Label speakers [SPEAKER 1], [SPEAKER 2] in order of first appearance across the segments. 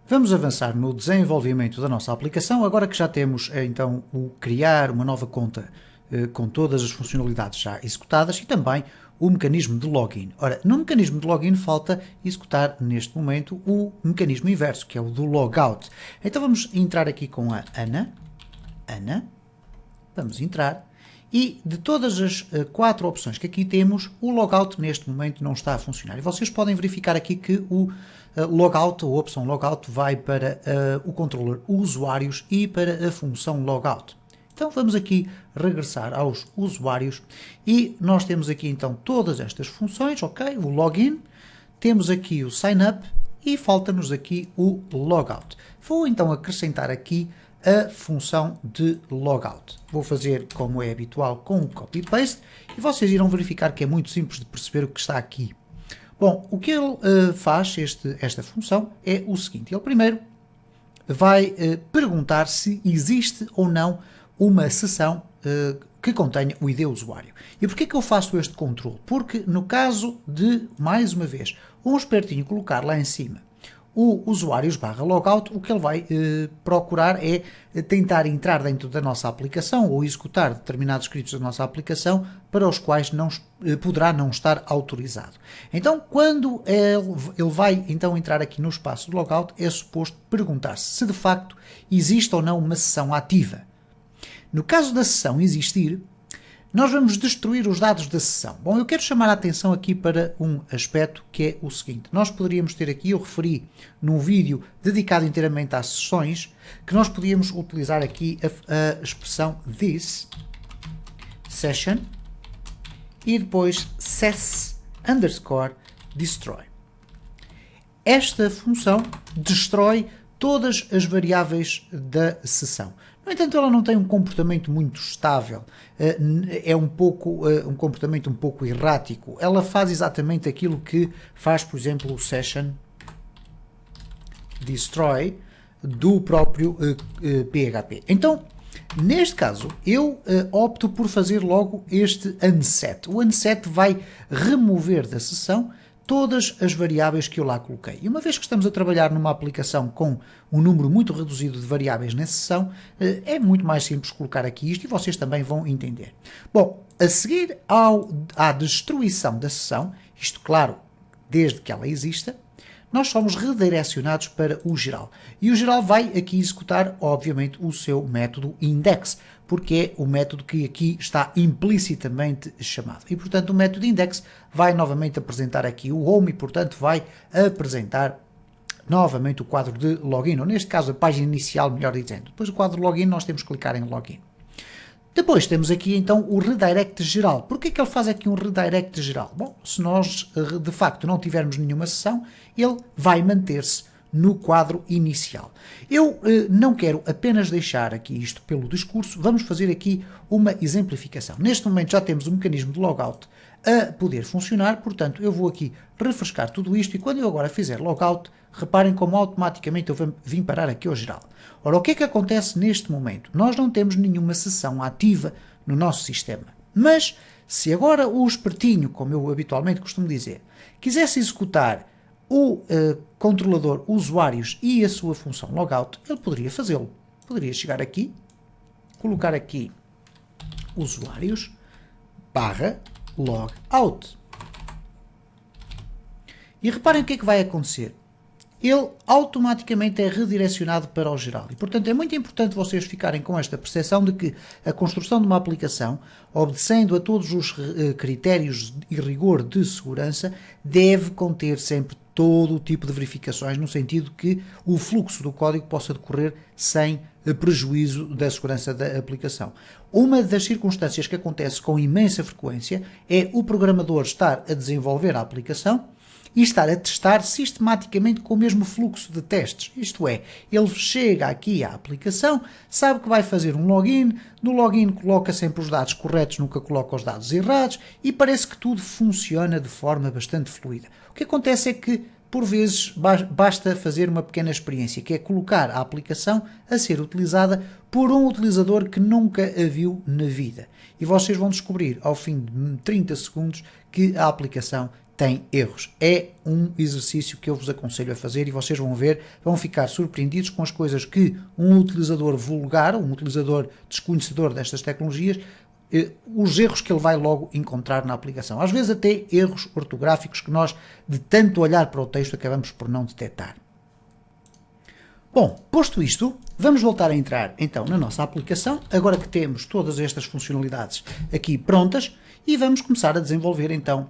[SPEAKER 1] Vamos avançar no desenvolvimento da nossa aplicação, agora que já temos então o criar uma nova conta com todas as funcionalidades já executadas e também o mecanismo de login. Ora, no mecanismo de login falta executar neste momento o mecanismo inverso, que é o do logout. Então vamos entrar aqui com a Ana, vamos entrar, e de todas as 4 opções que aqui temos, o logout neste momento não está a funcionar. E vocês podem verificar aqui que o logout, ou a opção logout, vai para o controller usuários e para a função logout. Então vamos aqui regressar aos usuários e nós temos aqui então todas estas funções, ok? O login, temos aqui o sign up e falta-nos aqui o logout. Vou então acrescentar aqui a função de logout. Vou fazer como é habitual com o copy-paste e vocês irão verificar que é muito simples de perceber o que está aqui. Bom, o que ele faz, esta função, é o seguinte. Ele primeiro vai perguntar se existe ou não uma sessão que contenha o ID usuário. E porquê que eu faço este controle? Porque no caso de, mais uma vez, um espertinho colocar lá em cima o usuários/logout, o que ele vai procurar é tentar entrar dentro da nossa aplicação ou executar determinados scripts da nossa aplicação para os quais poderá não estar autorizado. Então, quando ele vai então entrar aqui no espaço de logout, é suposto perguntar-se se de facto existe ou não uma sessão ativa. No caso da sessão existir, nós vamos destruir os dados da sessão. Bom, eu quero chamar a atenção aqui para um aspecto que é o seguinte. Nós poderíamos ter aqui, eu referi num vídeo dedicado inteiramente às sessões, que nós podíamos utilizar aqui a expressão this session e depois sess_destroy. Esta função destrói todas as variáveis da sessão. No entanto, ela não tem um comportamento muito estável, é um comportamento um pouco errático. Ela faz exatamente aquilo que faz, por exemplo, o session destroy do próprio PHP. Então, neste caso, eu opto por fazer logo este unset. O unset vai remover da sessão todas as variáveis que eu lá coloquei. E uma vez que estamos a trabalhar numa aplicação com um número muito reduzido de variáveis na sessão, é muito mais simples colocar aqui isto e vocês também vão entender. Bom, a seguir à destruição da sessão, isto claro, desde que ela exista, nós somos redirecionados para o geral. E o geral vai aqui executar, obviamente, o seu método index, porque é o método que aqui está implicitamente chamado. E, portanto, o método index vai novamente apresentar aqui o home e, portanto, vai apresentar novamente o quadro de login, ou neste caso a página inicial, melhor dizendo. Depois do quadro de login nós temos que clicar em login. Depois temos aqui então o redirect geral. Porquê que ele faz aqui um redirect geral? Bom, se nós de facto não tivermos nenhuma sessão, ele vai manter-se no quadro inicial. Eu não quero apenas deixar aqui isto pelo discurso, vamos fazer aqui uma exemplificação. Neste momento já temos o mecanismo de logout a poder funcionar, portanto eu vou aqui refrescar tudo isto e quando eu agora fizer logout, reparem como automaticamente eu vim parar aqui ao geral. Ora, o que é que acontece neste momento? Nós não temos nenhuma sessão ativa no nosso sistema, mas se agora o espertinho, como eu habitualmente costumo dizer, quisesse executar o controlador usuários e a sua função logout, ele poderia fazê-lo. Poderia chegar aqui, colocar aqui usuários/logout. E reparem o que é que vai acontecer. Ele automaticamente é redirecionado para o geral. E, portanto, é muito importante vocês ficarem com esta percepção de que a construção de uma aplicação, obedecendo a todos os critérios e rigor de segurança, deve conter sempre todo o tipo de verificações, no sentido que o fluxo do código possa decorrer sem prejuízo da segurança da aplicação. Uma das circunstâncias que acontece com imensa frequência é o programador estar a desenvolver a aplicação e estar a testar sistematicamente com o mesmo fluxo de testes. Isto é, ele chega aqui à aplicação, sabe que vai fazer um login, no login coloca sempre os dados corretos, nunca coloca os dados errados e parece que tudo funciona de forma bastante fluida. O que acontece é que, por vezes, basta fazer uma pequena experiência, que é colocar a aplicação a ser utilizada por um utilizador que nunca a viu na vida. E vocês vão descobrir, ao fim de 30 segundos, que a aplicação tem erros. É um exercício que eu vos aconselho a fazer e vocês vão ver, vão ficar surpreendidos com as coisas que um utilizador vulgar, um utilizador desconhecedor destas tecnologias, os erros que ele vai logo encontrar na aplicação. Às vezes até erros ortográficos que nós, de tanto olhar para o texto, acabamos por não detectar. Bom, posto isto, vamos voltar a entrar então na nossa aplicação, agora que temos todas estas funcionalidades aqui prontas, e vamos começar a desenvolver então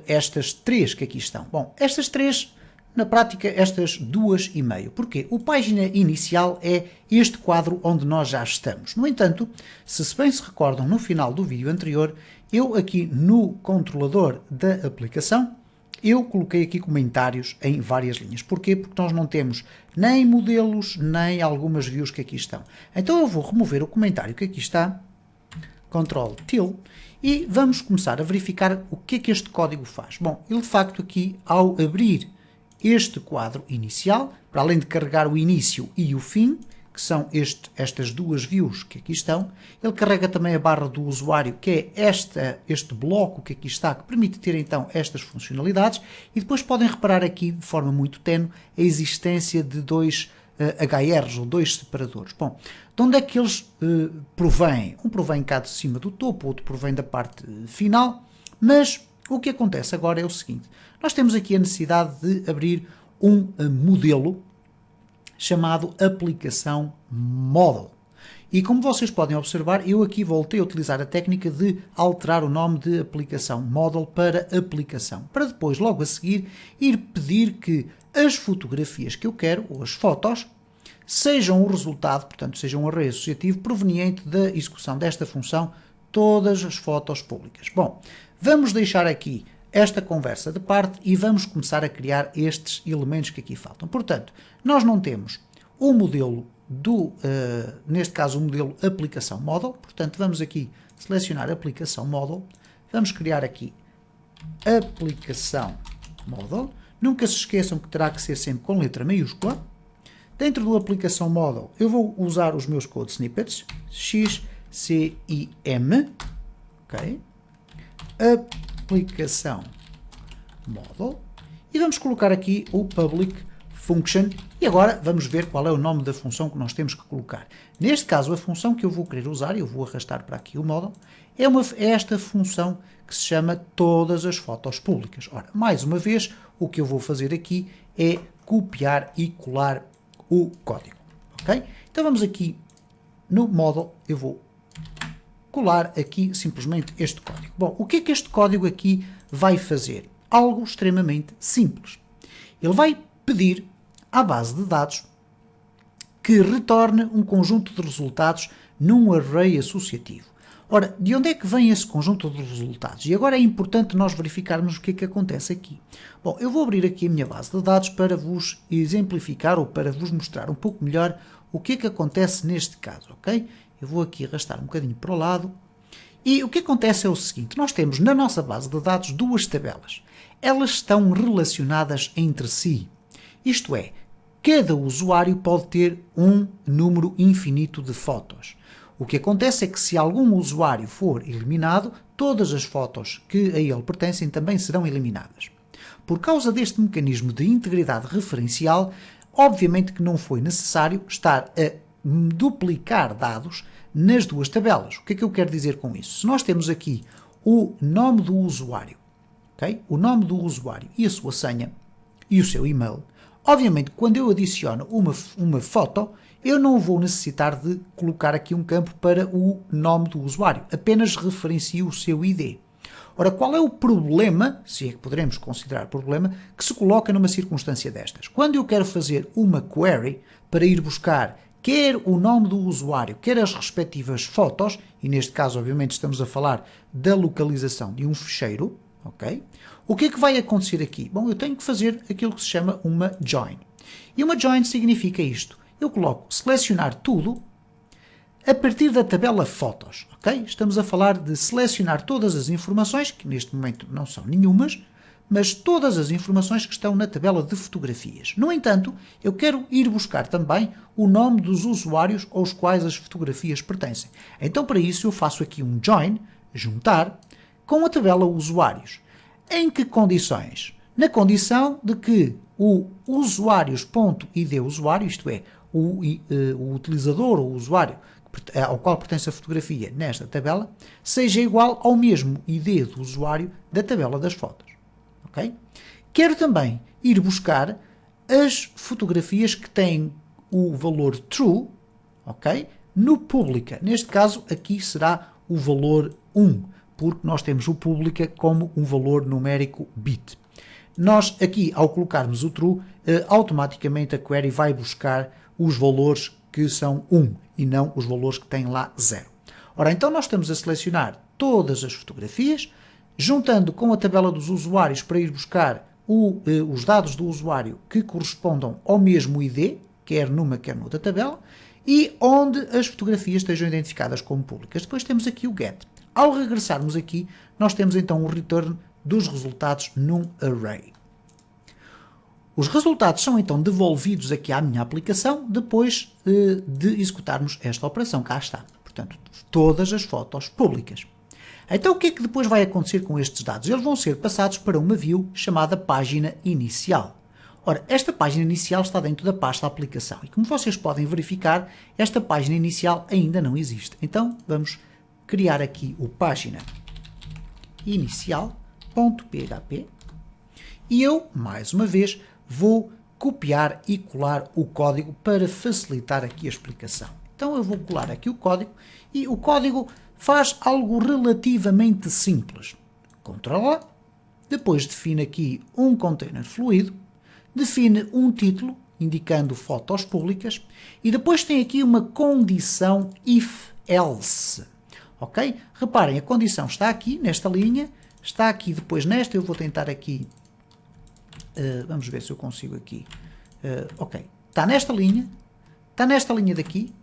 [SPEAKER 1] estas três que aqui estão. Bom, estas três, na prática, estas 2,5. Porquê? O página inicial é este quadro onde nós já estamos. No entanto, se bem se recordam no final do vídeo anterior, eu aqui no controlador da aplicação, eu coloquei aqui comentários em várias linhas. Porquê? Porque nós não temos nem modelos, nem algumas views que aqui estão. Então eu vou remover o comentário que aqui está, Ctrl+T, e vamos começar a verificar o que é que este código faz. Bom, ele de facto aqui, ao abrir este quadro inicial, para além de carregar o início e o fim, que são estas duas views que aqui estão, ele carrega também a barra do usuário, que é este bloco que aqui está, que permite ter então estas funcionalidades, e depois podem reparar aqui, de forma muito tenue, a existência de dois HRs, ou dois separadores. Bom, de onde é que eles provêm? Um provém cá de cima do topo, outro provém da parte final, mas o que acontece agora é o seguinte, nós temos aqui a necessidade de abrir um modelo chamado aplicação model. E como vocês podem observar, eu aqui voltei a utilizar a técnica de alterar o nome de aplicação model para aplicação, para depois, logo a seguir, ir pedir que as fotografias que eu quero, ou as fotos, sejam o resultado, portanto, sejam um array associativo proveniente da execução desta função, todas as fotos públicas. Bom, vamos deixar aqui esta conversa de parte e vamos começar a criar estes elementos que aqui faltam. Portanto, nós não temos o modelo neste caso o modelo aplicação model, portanto vamos aqui selecionar aplicação model, vamos criar aqui aplicação model, nunca se esqueçam que terá que ser sempre com letra maiúscula. Dentro do aplicação model eu vou usar os meus code snippets, X, C e M, ok? Aplicação model, e vamos colocar aqui o public function, e agora vamos ver qual é o nome da função que nós temos que colocar. Neste caso, a função que eu vou querer usar, eu vou arrastar para aqui o model, é esta função que se chama todas as fotos públicas. Ora, mais uma vez, o que eu vou fazer aqui é copiar e colar o código, ok? Então vamos aqui no model, eu vou colar aqui simplesmente este código. Bom, o que é que este código aqui vai fazer? Algo extremamente simples. Ele vai pedir à base de dados que retorne um conjunto de resultados num array associativo. Ora, de onde é que vem esse conjunto de resultados? E agora é importante nós verificarmos o que é que acontece aqui. Bom, eu vou abrir aqui a minha base de dados para vos exemplificar ou para vos mostrar um pouco melhor o que é que acontece neste caso, ok? Eu vou aqui arrastar um bocadinho para o lado. E o que acontece é o seguinte, nós temos na nossa base de dados duas tabelas. Elas estão relacionadas entre si. Isto é, cada usuário pode ter um número infinito de fotos. O que acontece é que se algum usuário for eliminado, todas as fotos que a ele pertencem também serão eliminadas. Por causa deste mecanismo de integridade referencial, obviamente que não foi necessário estar a duplicar dados nas duas tabelas. O que é que eu quero dizer com isso? Se nós temos aqui o nome do usuário, okay? O nome do usuário e a sua senha e o seu e-mail, obviamente quando eu adiciono uma foto, eu não vou necessitar de colocar aqui um campo para o nome do usuário, apenas referencio o seu ID. Ora, qual é o problema, se é que poderemos considerar problema, que se coloca numa circunstância destas? Quando eu quero fazer uma query para ir buscar quer o nome do usuário, quer as respectivas fotos, e neste caso obviamente estamos a falar da localização de um ficheiro, ok? O que é que vai acontecer aqui? Bom, eu tenho que fazer aquilo que se chama uma join. E uma join significa isto. Eu coloco selecionar tudo a partir da tabela fotos, ok? Estamos a falar de selecionar todas as informações, que neste momento não são nenhumas, mas todas as informações que estão na tabela de fotografias. No entanto, eu quero ir buscar também o nome dos usuários aos quais as fotografias pertencem. Então, para isso, eu faço aqui um join, juntar, com a tabela usuários. Em que condições? Na condição de que o usuários.id usuário, isto é, o utilizador ou o usuário ao qual pertence a fotografia nesta tabela, seja igual ao mesmo ID do usuário da tabela das fotos. Okay? Quero também ir buscar as fotografias que têm o valor true, okay? No pública. Neste caso, aqui será o valor 1, porque nós temos o pública como um valor numérico bit. Nós aqui, ao colocarmos o true, automaticamente a query vai buscar os valores que são 1 e não os valores que têm lá 0. Ora, então nós estamos a selecionar todas as fotografias, juntando com a tabela dos usuários para ir buscar os dados do usuário que correspondam ao mesmo ID, quer numa, quer noutra tabela, e onde as fotografias estejam identificadas como públicas. Depois temos aqui o get. Ao regressarmos aqui, nós temos então o return dos resultados num array. Os resultados são então devolvidos aqui à minha aplicação depois de executarmos esta operação. Cá está. Portanto, todas as fotos públicas. Então o que é que depois vai acontecer com estes dados? Eles vão ser passados para uma view chamada página inicial. Ora, esta página inicial está dentro da pasta aplicação e como vocês podem verificar, esta página inicial ainda não existe. Então vamos criar aqui o página inicial.php e eu, mais uma vez, vou copiar e colar o código para facilitar aqui a explicação. Então eu vou colar aqui o código e o código faz algo relativamente simples. Ctrl A, depois define aqui um container fluido, define um título indicando fotos públicas e depois tem aqui uma condição if-else. Ok? Reparem, a condição está aqui nesta linha, está aqui depois nesta, eu vou tentar aqui, vamos ver se eu consigo aqui, ok, está nesta linha daqui,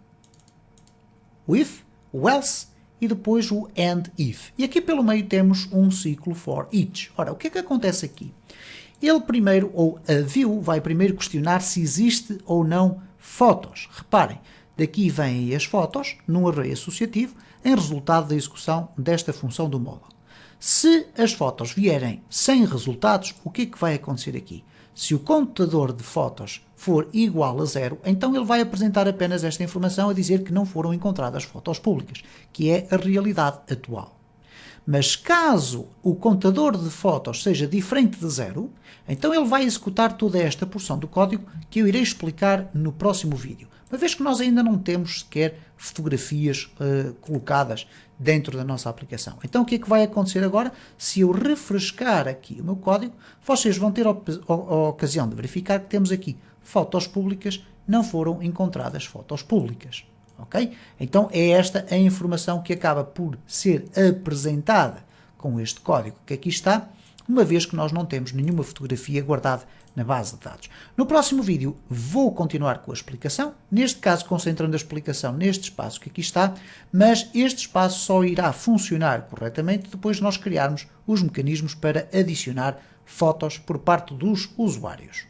[SPEAKER 1] o if, o else e depois o and if. E aqui pelo meio temos um ciclo for each. Ora, o que é que acontece aqui? Ele primeiro, ou a view, vai primeiro questionar se existe ou não fotos. Reparem, daqui vêm as fotos num array associativo em resultado da execução desta função do módulo. Se as fotos vierem sem resultados, o que é que vai acontecer aqui? Se o contador de fotos for igual a 0, então ele vai apresentar apenas esta informação a dizer que não foram encontradas fotos públicas, que é a realidade atual. Mas caso o contador de fotos seja diferente de 0, então ele vai executar toda esta porção do código que eu irei explicar no próximo vídeo. Uma vez que nós ainda não temos sequer fotografias colocadas dentro da nossa aplicação. Então o que é que vai acontecer agora? Se eu refrescar aqui o meu código, vocês vão ter a ocasião de verificar que temos aqui fotos públicas, não foram encontradas fotos públicas. Okay? Então é esta a informação que acaba por ser apresentada com este código que aqui está, uma vez que nós não temos nenhuma fotografia guardada na base de dados. No próximo vídeo vou continuar com a explicação, neste caso concentrando a explicação neste espaço que aqui está, mas este espaço só irá funcionar corretamente depois de nós criarmos os mecanismos para adicionar fotos por parte dos usuários.